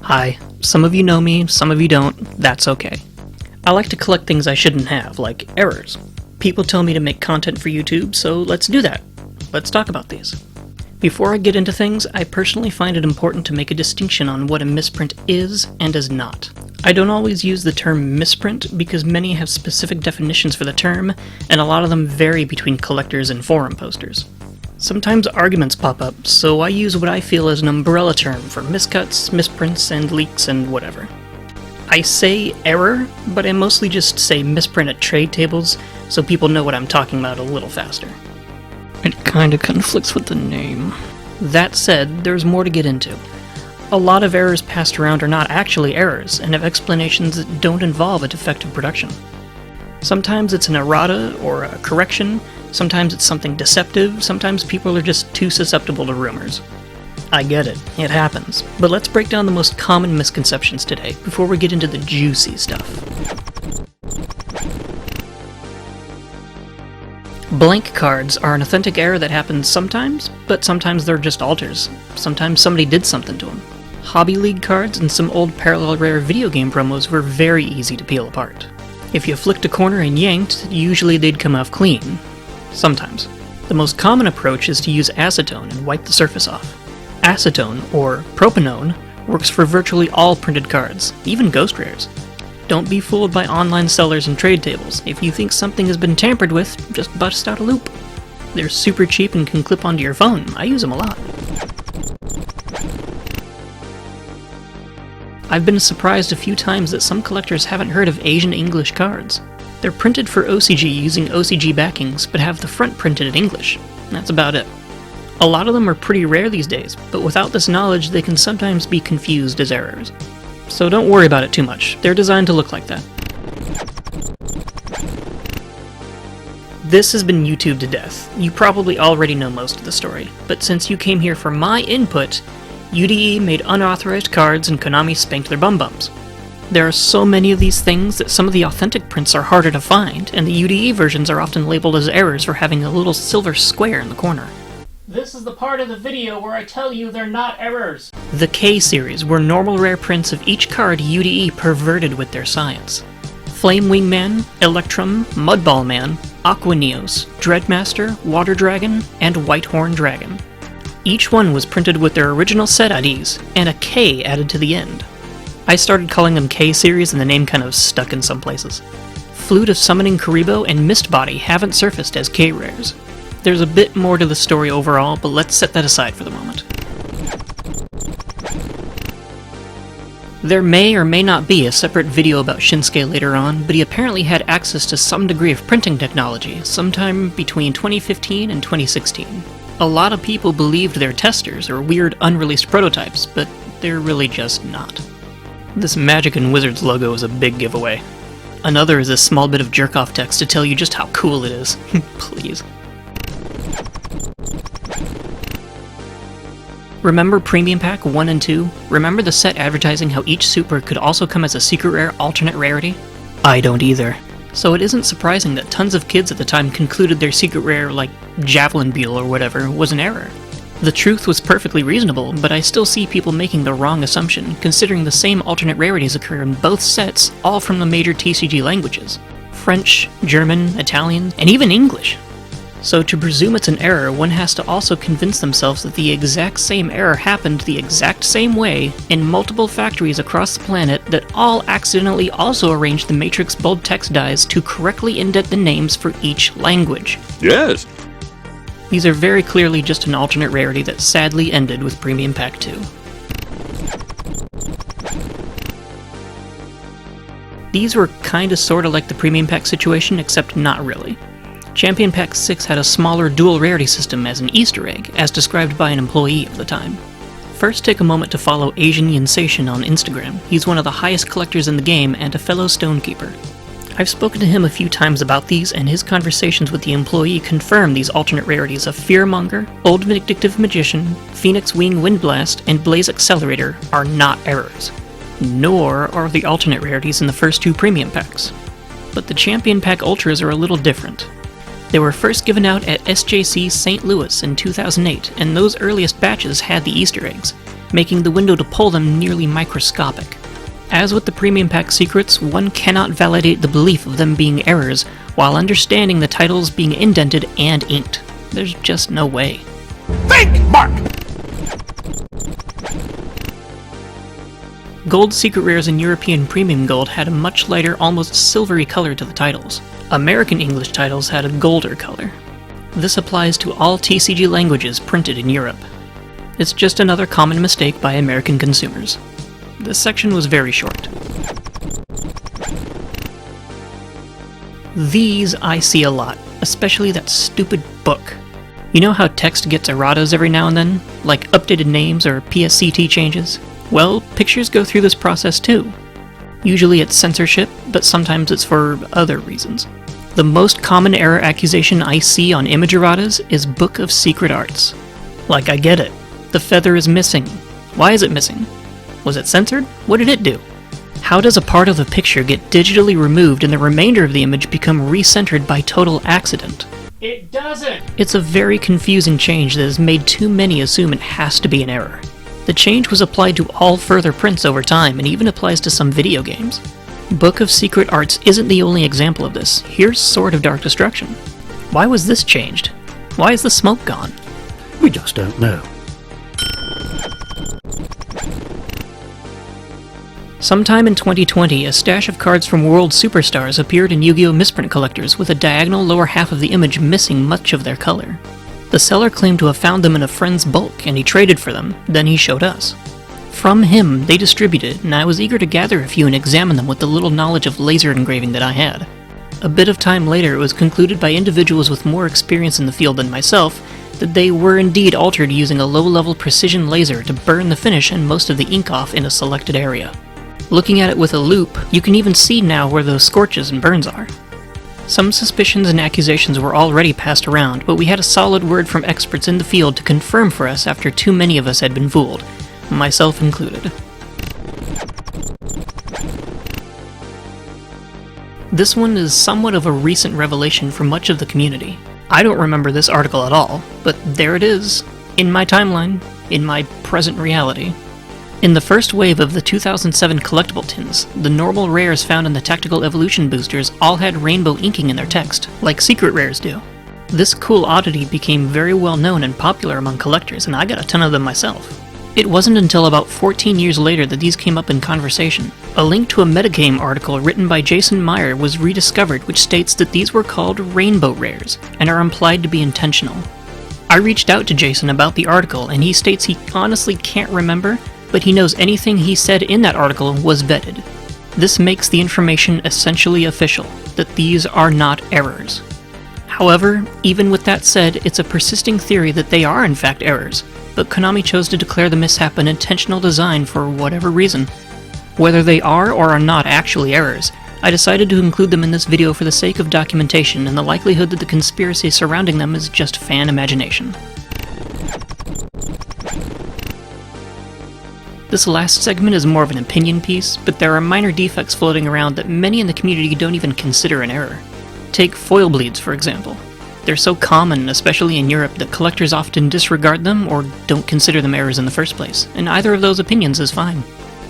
Hi, some of you know me, some of you don't, that's okay. I like to collect things I shouldn't have, like errors. People tell me to make content for YouTube, so let's do that. Let's talk about these. Before I get into things, I personally find it important to make a distinction on what a misprint is and is not. I don't always use the term misprint because many have specific definitions for the term, and a lot of them vary between collectors and forum posters. Sometimes arguments pop up, so I use what I feel is an umbrella term for miscuts, misprints, and leaks, and whatever. I say error, but I mostly just say misprint at trade tables, so people know what I'm talking about a little faster. It kinda conflicts with the name. That said, there's more to get into. A lot of errors passed around are not actually errors, and have explanations that don't involve a defective production. Sometimes it's an errata or a correction, sometimes it's something deceptive, sometimes people are just too susceptible to rumors. I get it happens, but let's break down the most common misconceptions today before we get into the juicy stuff. Blank cards are an authentic error that happens sometimes, but sometimes they're just alters. Sometimes somebody did something to them. Hobby League cards and some old Parallel Rare video game promos were very easy to peel apart. If you flicked a corner and yanked, usually they'd come off clean. Sometimes. The most common approach is to use acetone and wipe the surface off. Acetone, or propanone, works for virtually all printed cards, even ghost rares. Don't be fooled by online sellers and trade tables. If you think something has been tampered with, just bust out a loop. They're super cheap and can clip onto your phone. I use them a lot. I've been surprised a few times that some collectors haven't heard of Asian English cards. They're printed for OCG using OCG backings, but have the front printed in English. That's about it. A lot of them are pretty rare these days, but without this knowledge they can sometimes be confused as errors. So don't worry about it too much, they're designed to look like that. This has been YouTube to death. You probably already know most of the story, but since you came here for my input, UDE made unauthorized cards and Konami spanked their bum-bums. There are so many of these things that some of the authentic prints are harder to find, and the UDE versions are often labeled as errors for having a little silver square in the corner. This is the part of the video where I tell you they're not errors. The K series were normal rare prints of each card UDE perverted with their science. Flame Wingman, Electrum, Mudball Man, Aqua Neos, Dreadmaster, Water Dragon, and Whitehorn Dragon. Each one was printed with their original set IDs, and a K added to the end. I started calling them K series and the name kind of stuck in some places. Flute of Summoning Karibo and Mistbody haven't surfaced as K rares. There's a bit more to the story overall, but let's set that aside for the moment. There may or may not be a separate video about Shinsuke later on, but he apparently had access to some degree of printing technology sometime between 2015 and 2016. A lot of people believed they're testers or weird unreleased prototypes, but they're really just not. This Magic and Wizards logo is a big giveaway. Another is a small bit of jerk-off text to tell you just how cool it is. Please. Remember Premium Pack 1 and 2? Remember the set advertising how each super could also come as a secret rare alternate rarity? I don't either. So it isn't surprising that tons of kids at the time concluded their secret rare, like Javelin Beetle or whatever, was an error. The truth was perfectly reasonable, but I still see people making the wrong assumption, considering the same alternate rarities occur in both sets, all from the major TCG languages. French, German, Italian, and even English. So to presume it's an error, one has to also convince themselves that the exact same error happened the exact same way in multiple factories across the planet that all accidentally also arranged the matrix bold text dies to correctly indent the names for each language. Yes! These are very clearly just an alternate rarity that sadly ended with Premium Pack 2. These were kinda sorta like the Premium Pack situation, except not really. Champion Pack 6 had a smaller dual rarity system as an Easter egg, as described by an employee of the time. First, take a moment to follow Asian Yensation on Instagram. He's one of the highest collectors in the game and a fellow Stonekeeper. I've spoken to him a few times about these, and his conversations with the employee confirm these alternate rarities of Fearmonger, Old Vindictive Magician, Phoenix Wing Windblast, and Blaze Accelerator are not errors. Nor are the alternate rarities in the first two Premium Packs. But the Champion Pack Ultras are a little different. They were first given out at SJC St. Louis in 2008, and those earliest batches had the Easter eggs. making the window to pull them nearly microscopic. As with the premium pack secrets, one cannot validate the belief of them being errors while understanding the titles being indented and inked. There's just no way. Think, Mark! Gold secret rares in European premium gold had a much lighter, almost silvery color to the titles. American English titles had a golder color. This applies to all TCG languages printed in Europe. It's just another common mistake by American consumers. This section was very short. These I see a lot, especially that stupid book. You know how text gets erratas every now and then? Like updated names or PSCT changes? Well, pictures go through this process too. Usually it's censorship, but sometimes it's for other reasons. The most common error accusation I see on image erratas is Book of Secret Arts. Like, I get it. The feather is missing. Why is it missing? Was it censored? What did it do? How does a part of the picture get digitally removed and the remainder of the image become recentered by total accident? It doesn't! It's a very confusing change that has made too many assume it has to be an error. The change was applied to all further prints over time and even applies to some video games. Book of Secret Arts isn't the only example of this. Here's Sword of Dark Destruction. Why was this changed? Why is the smoke gone? We just don't know. Sometime in 2020, a stash of cards from World Superstars appeared in Yu-Gi-Oh! Misprint collectors with a diagonal lower half of the image missing much of their color. The seller claimed to have found them in a friend's bulk, and he traded for them, then he showed us. From him, they distributed, and I was eager to gather a few and examine them with the little knowledge of laser engraving that I had. A bit of time later, it was concluded by individuals with more experience in the field than myself that they were indeed altered using a low-level precision laser to burn the finish and most of the ink off in a selected area. Looking at it with a loupe, you can even see now where those scorches and burns are. Some suspicions and accusations were already passed around, but we had a solid word from experts in the field to confirm for us after too many of us had been fooled, myself included. This one is somewhat of a recent revelation for much of the community. I don't remember this article at all, but there it is, in my timeline, in my present reality. In the first wave of the 2007 collectible tins, the normal rares found in the Tactical Evolution boosters all had rainbow inking in their text, like secret rares do. This cool oddity became very well known and popular among collectors, and I got a ton of them myself. It wasn't until about 14 years later that these came up in conversation. A link to a metagame article written by Jason Meyer was rediscovered, which states that these were called rainbow rares, and are implied to be intentional. I reached out to Jason about the article, and he states he honestly can't remember, but he knows anything he said in that article was vetted. This makes the information essentially official, that these are not errors. However, even with that said, it's a persisting theory that they are in fact errors, but Konami chose to declare the mishap an intentional design for whatever reason. Whether they are or are not actually errors, I decided to include them in this video for the sake of documentation and the likelihood that the conspiracy surrounding them is just fan imagination. This last segment is more of an opinion piece, but there are minor defects floating around that many in the community don't even consider an error. Take foil bleeds, for example. They're so common, especially in Europe, that collectors often disregard them or don't consider them errors in the first place, and either of those opinions is fine.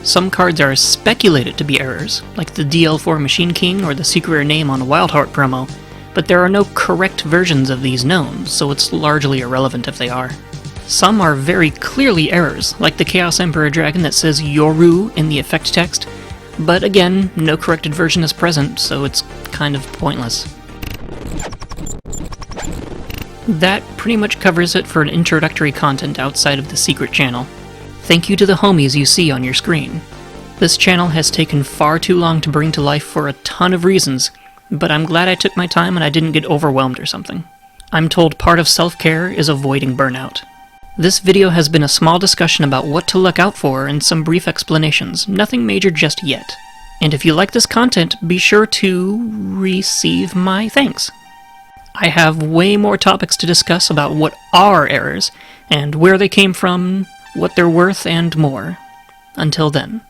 Some cards are speculated to be errors, like the DL4 Machine King or the secret rare name on a Wildheart promo, but there are no correct versions of these known, so it's largely irrelevant if they are. Some are very clearly errors, like the Chaos Emperor Dragon that says Yoru in the effect text, but again, no corrected version is present, so it's kind of pointless. That pretty much covers it for an introductory content outside of the secret channel. Thank you to the homies you see on your screen. This channel has taken far too long to bring to life for a ton of reasons, but I'm glad I took my time and I didn't get overwhelmed or something. I'm told part of self-care is avoiding burnout. This video has been a small discussion about what to look out for and some brief explanations, nothing major just yet. And if you like this content, be sure to receive my thanks. I have way more topics to discuss about what are errors, and where they came from, what they're worth, and more. Until then.